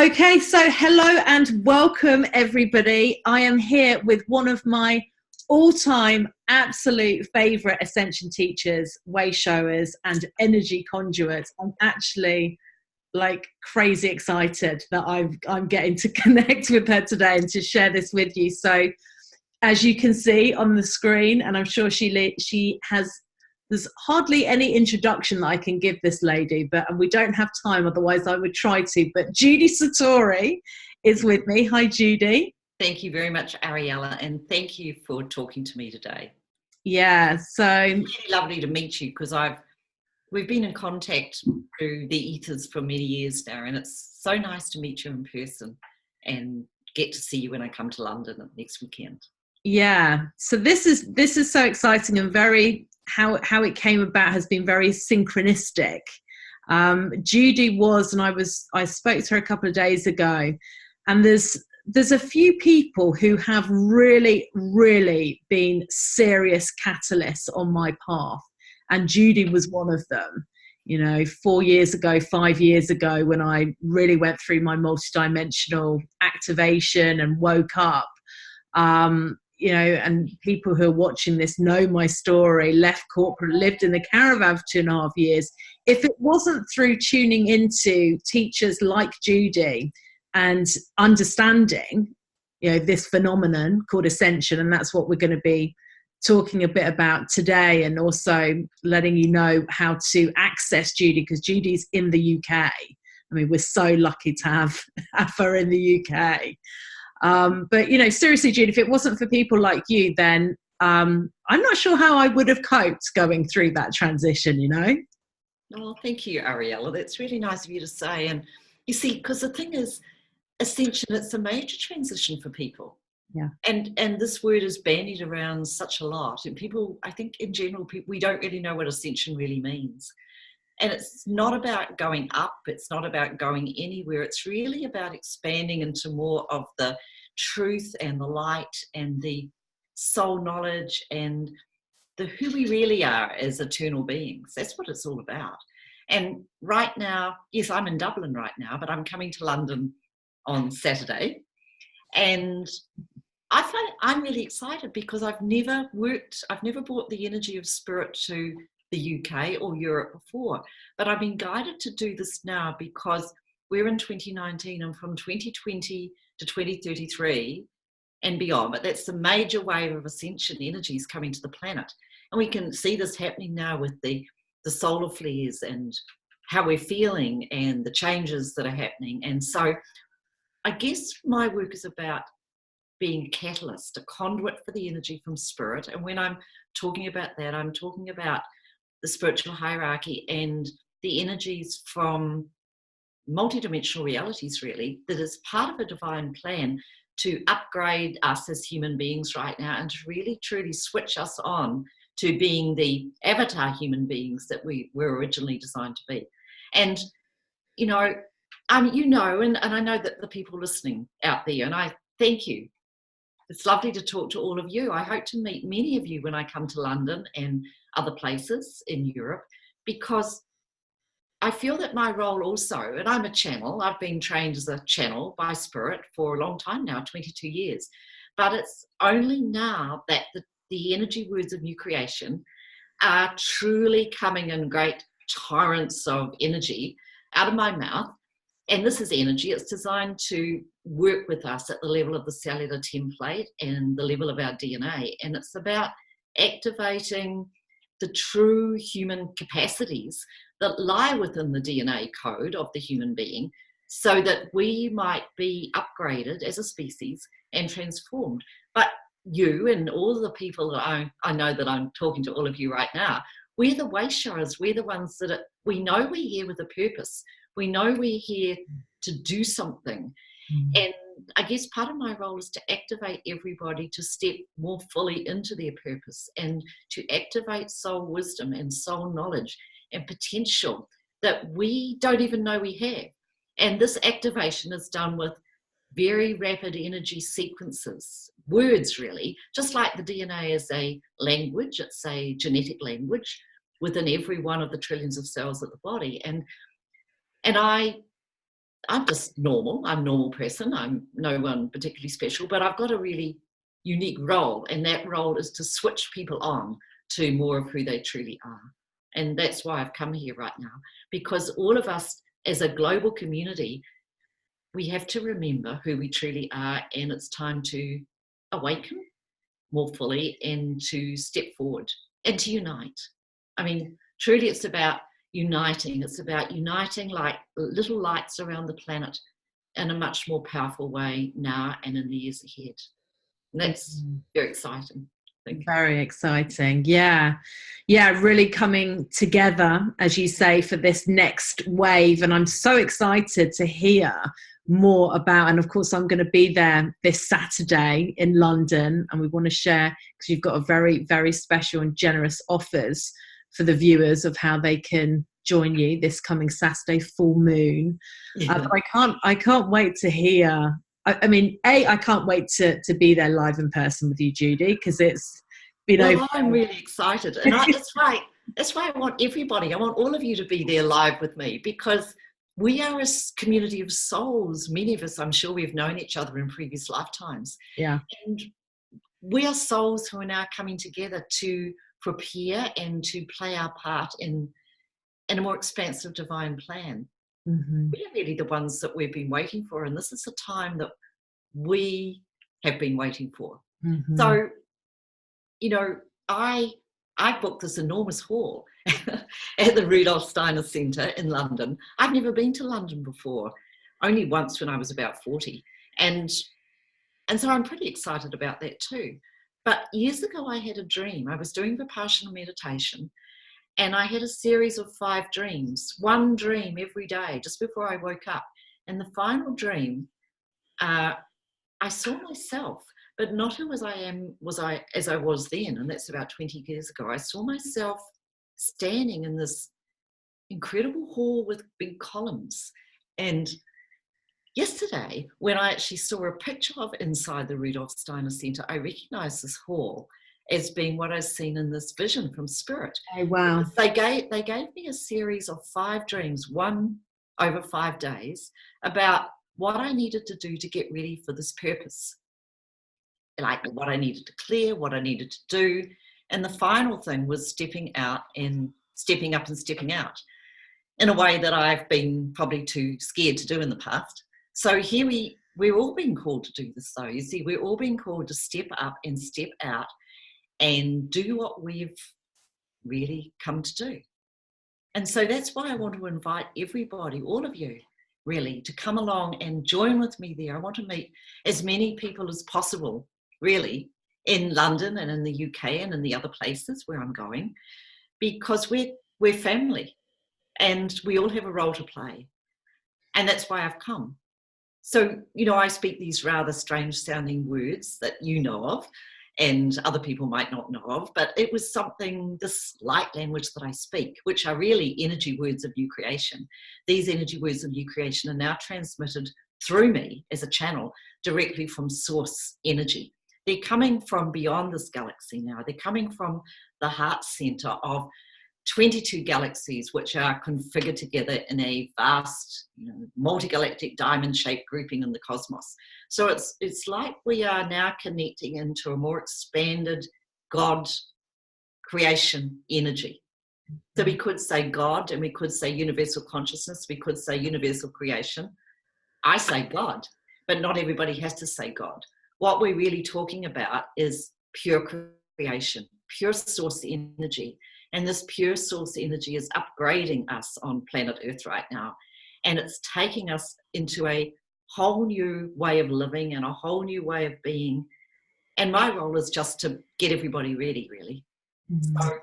Okay, so hello and welcome everybody. I am here with one of my all-time absolute favourite Ascension teachers, way showers and energy conduits. I'm actually like crazy excited that I'm getting to connect with her today and to share this with you. So as you can see on the screen, and I'm sure she has, there's hardly any introduction that I can give this lady, but and we don't have time, otherwise I would try to. But Judy Satori is with me. Hi, Judy. Thank you very much, Ariella, and thank you for talking to me today. Yeah, so it's really lovely to meet you because we've been in contact through the ethers for many years now, and it's so nice to meet you in person and get to see you when I come to London next weekend. Yeah, so this is so exciting, and very how it came about has been very synchronistic. Judy was, and I spoke to her a couple of days ago, and there's a few people who have really been serious catalysts on my path, and Judy was one of them. You know, 4 years ago, 5 years ago, when I really went through my multidimensional activation and woke up. You know, and people who are watching this know my story, left corporate, lived in the caravan for 2.5 years. If it wasn't through tuning into teachers like Judy and understanding, you know, this phenomenon called Ascension, and that's what we're going to be talking a bit about today, and also letting you know how to access Judy, because Judy's in the UK. I mean, we're so lucky to have her in the UK. But, you know, seriously, Judy, if it wasn't for people like you, then I'm not sure how I would have coped going through that transition, you know? Oh, thank you, Ariella. That's really nice of you to say. And you see, because the thing is, Ascension, it's a major transition for people. Yeah. And this word is bandied around such a lot. And people, I think in general, we don't really know what Ascension really means. And it's not about going up, it's not about going anywhere, it's really about expanding into more of the truth and the light and the soul knowledge and the who we really are as eternal beings. That's what it's all about. And right now, yes, I'm in Dublin right now, but I'm coming to London on Saturday. And I find I'm really excited because I've never brought the energy of spirit to the UK or Europe before, but I've been guided to do this now because we're in 2019, and from 2020 to 2033 and beyond, but that's the major wave of ascension energies coming to the planet. And we can see this happening now with the solar flares and how we're feeling and the changes that are happening. And so I guess my work is about being a catalyst, a conduit for the energy from spirit. And when I'm talking about that, I'm talking about the spiritual hierarchy and the energies from multidimensional realities, really, that is part of a divine plan to upgrade us as human beings right now and to really truly switch us on to being the avatar human beings that we were originally designed to be. And and I know that the people listening out there, and I thank you. It's lovely to talk to all of you. I hope to meet many of you when I come to London and other places in Europe, because I feel that my role also, and I'm a channel, I've been trained as a channel by spirit for a long time now, 22 years, but it's only now that the energy words of new creation are truly coming in great torrents of energy out of my mouth. And this is energy. It's designed to work with us at the level of the cellular template and the level of our DNA. And it's about activating the true human capacities that lie within the DNA code of the human being so that we might be upgraded as a species and transformed. But you and all the people that I know that I'm talking to all of you right now, we're the way showers. We're the ones that we know we're here with a purpose. We know we're here to do something. And I guess part of my role is to activate everybody to step more fully into their purpose and to activate soul wisdom and soul knowledge and potential that we don't even know we have. And this activation is done with very rapid energy sequences, words really, just like the DNA is a language, it's a genetic language within every one of the trillions of cells of the body. And I I'm just normal. I'm a normal person. I'm no one particularly special, but I've got a really unique role, and that role is to switch people on to more of who they truly are. And that's why I've come here right now, because all of us as a global community, we have to remember who we truly are, and it's time to awaken more fully and to step forward and to unite. I mean, truly it's about uniting. It's about uniting like little lights around the planet in a much more powerful way now and in the years ahead. And that's very exciting. Very exciting. Yeah. Really coming together, as you say, for this next wave. And I'm so excited to hear more about, and of course I'm going to be there this Saturday in London, and we want to share, because you've got a very, very special and generous offers for the viewers of how they can join you this coming Saturday, full moon. But I can't wait to hear. I mean, I can't wait to be there live in person with you, Judy, because it's, Well, I'm really excited. And that's right. That's why I want everybody, I want all of you to be there live with me, because we are a community of souls. Many of us, I'm sure we've known each other in previous lifetimes. Yeah. And we are souls who are now coming together to prepare and to play our part in a more expansive divine plan. Mm-hmm. We are really the ones that we've been waiting for, and this is the time that we have been waiting for. Mm-hmm. So, I booked this enormous hall at the Rudolf Steiner Centre in London. I've never been to London before, only once when I was about 40, and so I'm pretty excited about that too. But years ago I had a dream. I was doing Vipassana meditation, and I had a series of 5 dreams, one dream every day just before I woke up. And the final dream, I saw myself, but not who as I was then, and that's about 20 years ago. I saw myself standing in this incredible hall with big columns. And yesterday, when I actually saw a picture of inside the Rudolf Steiner Centre, I recognised this hall as being what I've seen in this vision from Spirit. Oh, wow. They gave me a series of 5 dreams, one over 5 days, about what I needed to do to get ready for this purpose. Like what I needed to clear, what I needed to do. And the final thing was stepping up and stepping out in a way that I've been probably too scared to do in the past. So here we're all being called to do this though. You see, we're all being called to step up and step out and do what we've really come to do. And so that's why I want to invite everybody, all of you, really, to come along and join with me there. I want to meet as many people as possible, really, in London and in the UK and in the other places where I'm going, because we're family and we all have a role to play. And that's why I've come. So, I speak these rather strange sounding words that you know of and other people might not know of, but it was this light language that I speak, which are really energy words of new creation. These energy words of new creation are now transmitted through me as a channel directly from source energy. They're coming from beyond this galaxy now. They're coming from the heart center of 22 galaxies, which are configured together in a vast, multi-galactic diamond-shaped grouping in the cosmos. So it's like we are now connecting into a more expanded God creation energy. So we could say God, and we could say universal consciousness, we could say universal creation. I say God, but not everybody has to say God. What we're really talking about is pure creation, pure source energy. And this pure source energy is upgrading us on planet Earth right now. And it's taking us into a whole new way of living and a whole new way of being. And my role is just to get everybody ready, really. Mm-hmm. So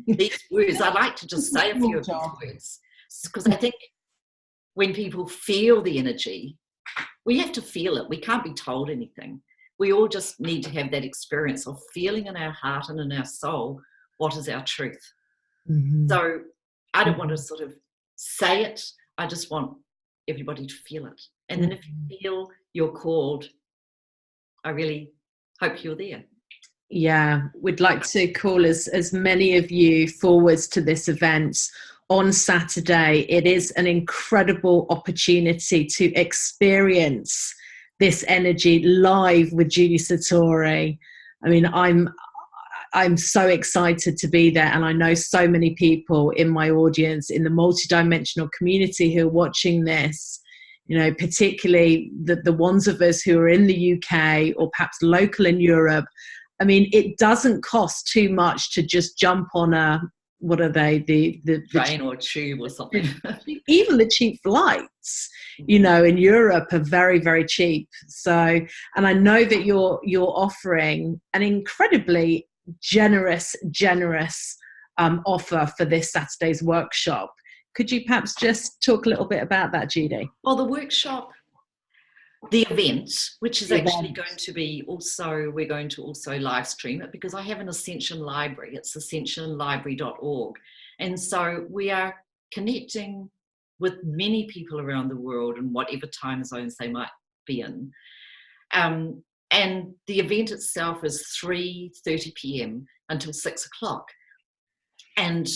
these words, I like to just say a few of these words, because I think when people feel the energy, we have to feel it. We can't be told anything. We all just need to have that experience of feeling in our heart and in our soul what is our truth. Mm-hmm. So I don't want to sort of say it. I just want everybody to feel it. And then if you feel you're called, I really hope you're there. Yeah, we'd like to call as many of you forwards to this event on Saturday. It is an incredible opportunity to experience this energy live with Judy Satori. I mean, I'm so excited to be there, and I know so many people in my audience, in the multidimensional community, who are watching this, you know, particularly the ones of us who are in the UK or perhaps local in Europe. I mean, it doesn't cost too much to just jump on a, what are they, the train or tube or something. Even the cheap flights, you know, in Europe are very, very cheap. So, and I know that you're offering an incredibly generous offer for this Saturday's workshop. Could you perhaps just talk a little bit about that, Judy? Well, the workshop, the event, which is actually going to be also, we're going to also live stream it, because I have an Ascension library. It's ascensionlibrary.org. And so we are connecting with many people around the world in whatever time zones they might be in. And the event itself is 3:30 p.m. until 6 o'clock. And,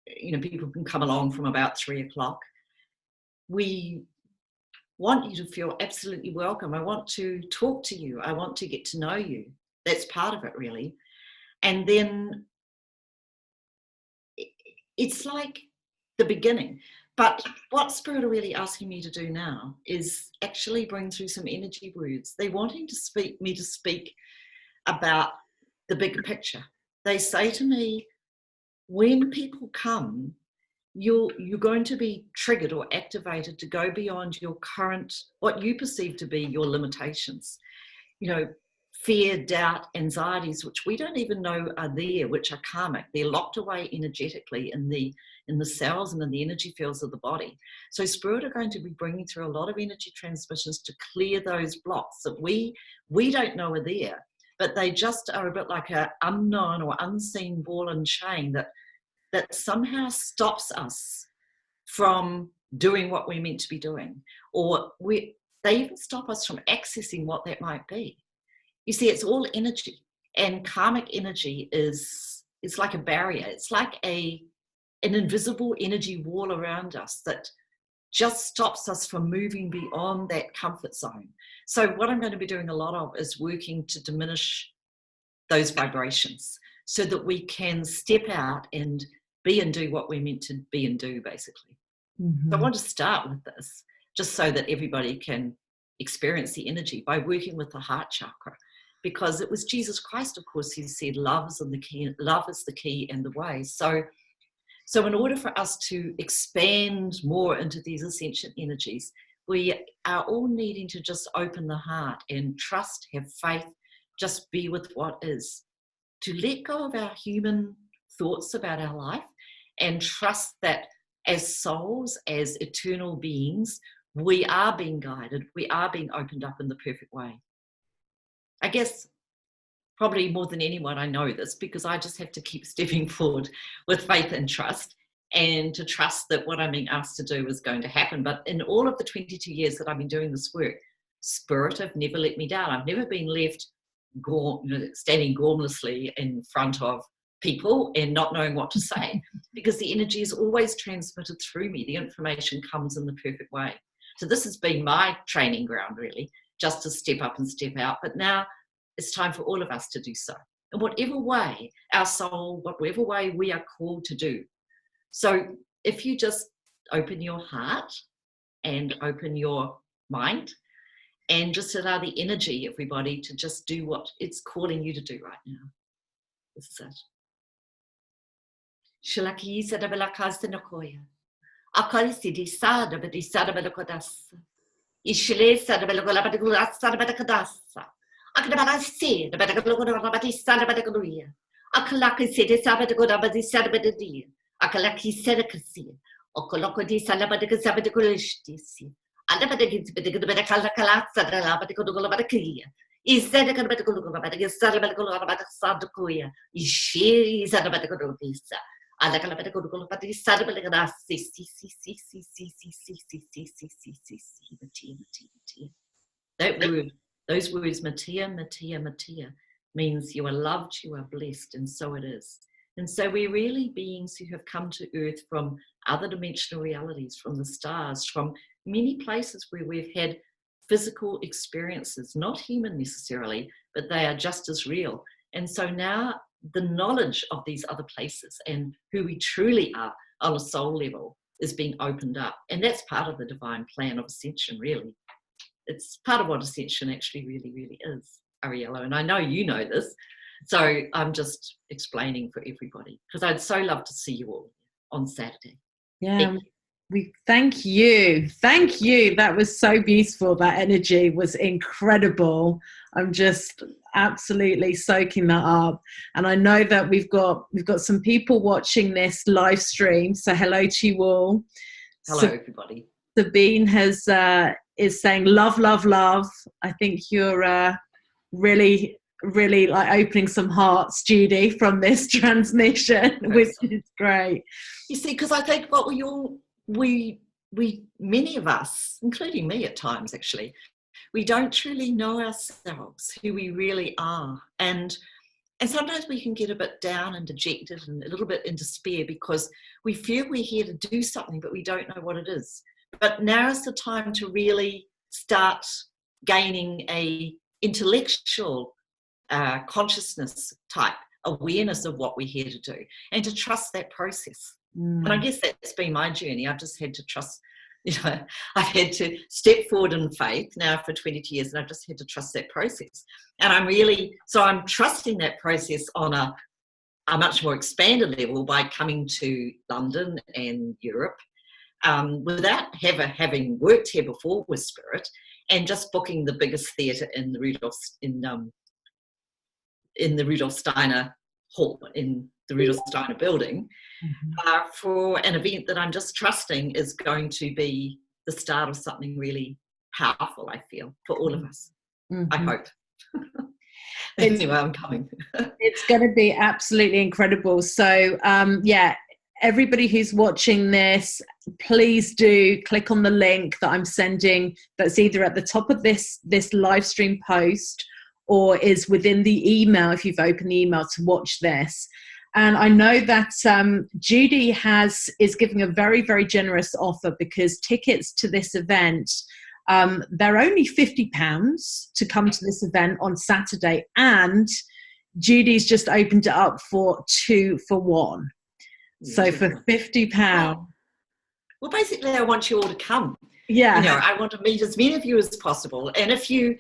you know, people can come along from about 3 o'clock. We want you to feel absolutely welcome. I want to talk to you. I want to get to know you. That's part of it, really. And then it's like the beginning. But what Spirit are really asking me to do now is actually bring through some energy words. They're wanting me to speak about the bigger picture. They say to me, when people come, you're going to be triggered or activated to go beyond your current, what you perceive to be your limitations. You know, fear, doubt, anxieties, which we don't even know are there, which are karmic. They're locked away energetically in the cells and in the energy fields of the body. So Spirit are going to be bringing through a lot of energy transmissions to clear those blocks that we don't know are there, but they just are a bit like an unknown or unseen ball and chain that somehow stops us from doing what we're meant to be doing, or they even stop us from accessing what that might be. You see, it's all energy, and karmic energy is like a barrier. It's like an invisible energy wall around us that just stops us from moving beyond that comfort zone. So what I'm going to be doing a lot of is working to diminish those vibrations so that we can step out and be and do what we're meant to be and do, basically. Mm-hmm. So I want to start with this just so that everybody can experience the energy by working with the heart chakra, because it was Jesus Christ, of course, who said love is the key and the way. So in order for us to expand more into these ascension energies, we are all needing to just open the heart and trust, have faith, just be with what is, to let go of our human thoughts about our life and trust that as souls, as eternal beings, we are being guided, we are being opened up in the perfect way. I guess probably more than anyone I know this, because I just have to keep stepping forward with faith and trust, and to trust that what I'm being asked to do is going to happen. But in all of the 22 years that I've been doing this work, Spirit have never let me down. I've never been left standing gormlessly in front of people and not knowing what to say, because the energy is always transmitted through me. The information comes in the perfect way. So this has been my training ground, really, just to step up and step out. But now it's time for all of us to do so, in whatever way our soul, whatever way we are called to do. So if you just open your heart and open your mind and just allow the energy, everybody, to just do what it's calling you to do right now. This is it. Shalaki sadabelakastanakoya. Akarisidi sadabedi sadabelakodasa. Ishile sadabelakolabadikulas sadabelakadasa. Akadabarasi, the Bedagolabati Sadabadagoria. Akalaki City Sabadagodabadi Sadabadi. Akalaki Sedakasi. Okolokodi Salabadikazabadakulistisi. Alabadagins Bedakala Sadalabadagodolabadakia. Is that a Kadabadagola Sadakuya? Is she Sadabadagodisa? Alakalabadagodolabadi Sadabadagadasi. That word. Those words, Matia, Matia, Matia, means you are loved, you are blessed, and so it is. And so we're really beings who have come to Earth from other dimensional realities, from the stars, from many places where we've had physical experiences, not human necessarily, but they are just as real. And so now the knowledge of these other places and who we truly are on a soul level is being opened up. And that's part of the divine plan of ascension, really. It's part of what ascension actually really, really is, Ariella. And I know you know this, so I'm just explaining for everybody, because I'd so love to see you all on Saturday. Yeah, thank you. Thank you. That was so beautiful. That energy was incredible. I'm just absolutely soaking that up. And I know that we've got some people watching this live stream. So hello to you all. Hello, everybody. Sabine is saying love, love, love. I think you're really like opening some hearts, Judy, from this transmission, which is great. You see, because I think what we many of us, including me at times actually, we don't truly know ourselves, who we really are. And sometimes we can get a bit down and dejected and a little bit in despair because we feel we're here to do something, but we don't know what it is. But now is the time to really start gaining a intellectual consciousness type awareness of what we're here to do, and to trust that process. And I guess that's been my journey. I've just had to trust, I've had to step forward in faith now for 22 years, and I've just had to trust that process. And I'm trusting that process on a much more expanded level by coming to London and Europe without having worked here before with Spirit, and just booking the biggest theatre in the Rudolf Steiner Hall, in the Rudolf Steiner building, for an event that I'm just trusting is going to be the start of something really powerful, I feel, for all of us. I hope. Anyway, I'm coming. It's going to be absolutely incredible. So, everybody who's watching this, please do click on the link that I'm sending, that's either at the top of this live stream post or is within the email if you've opened the email to watch this. And I know that Judy is giving a very, very generous offer, because tickets to this event, they're only £50 to come to this event on Saturday, and Judy's just opened it up for 2 for 1. So for £50. Well, basically, I want you all to come. Yeah. I want to meet as many of you as possible. And if you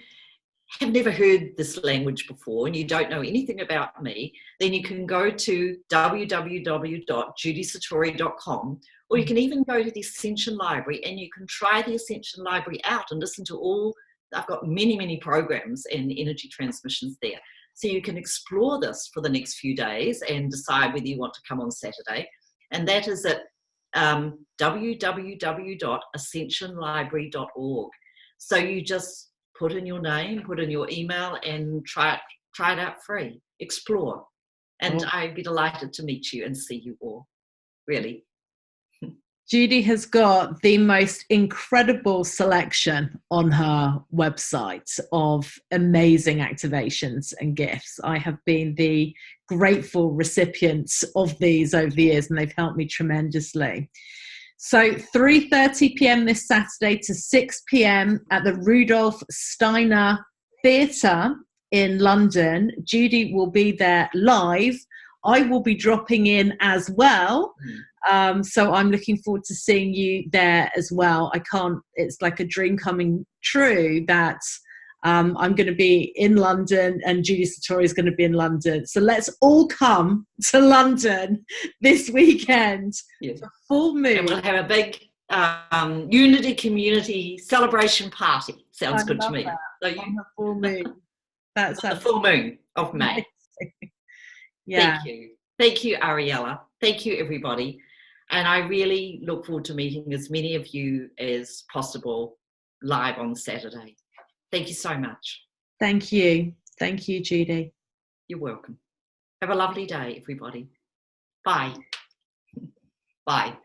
have never heard this language before and you don't know anything about me, then you can go to www.judysatori.com, or you can even go to the Ascension Library and you can try the Ascension Library out and listen to I've got many, many programs and energy transmissions there. So you can explore this for the next few days and decide whether you want to come on Saturday. And that is at www.ascensionlibrary.org. So you just put in your name, put in your email, and try it out free. Explore. And I'd be delighted to meet you and see you all. Really. Judy has got the most incredible selection on her website of amazing activations and gifts. I have been the grateful recipient of these over the years, and they've helped me tremendously. So 3:30 p.m. this Saturday to 6 p.m. at the Rudolf Steiner Theatre in London. Judy will be there live. I will be dropping in as well. So I'm looking forward to seeing you there as well. It's like a dream coming true that I'm going to be in London and Judy Satori is going to be in London. So let's all come to London this weekend. Yes. For full moon. And we'll have a big unity community celebration party. Sounds good to me. So on the full moon. That's the full moon of May. Yeah. Thank you, Ariella. Thank you, everybody. And I really look forward to meeting as many of you as possible live on Saturday. Thank you so much. Thank you. Thank you, Judy. You're welcome. Have a lovely day, everybody. Bye. Bye.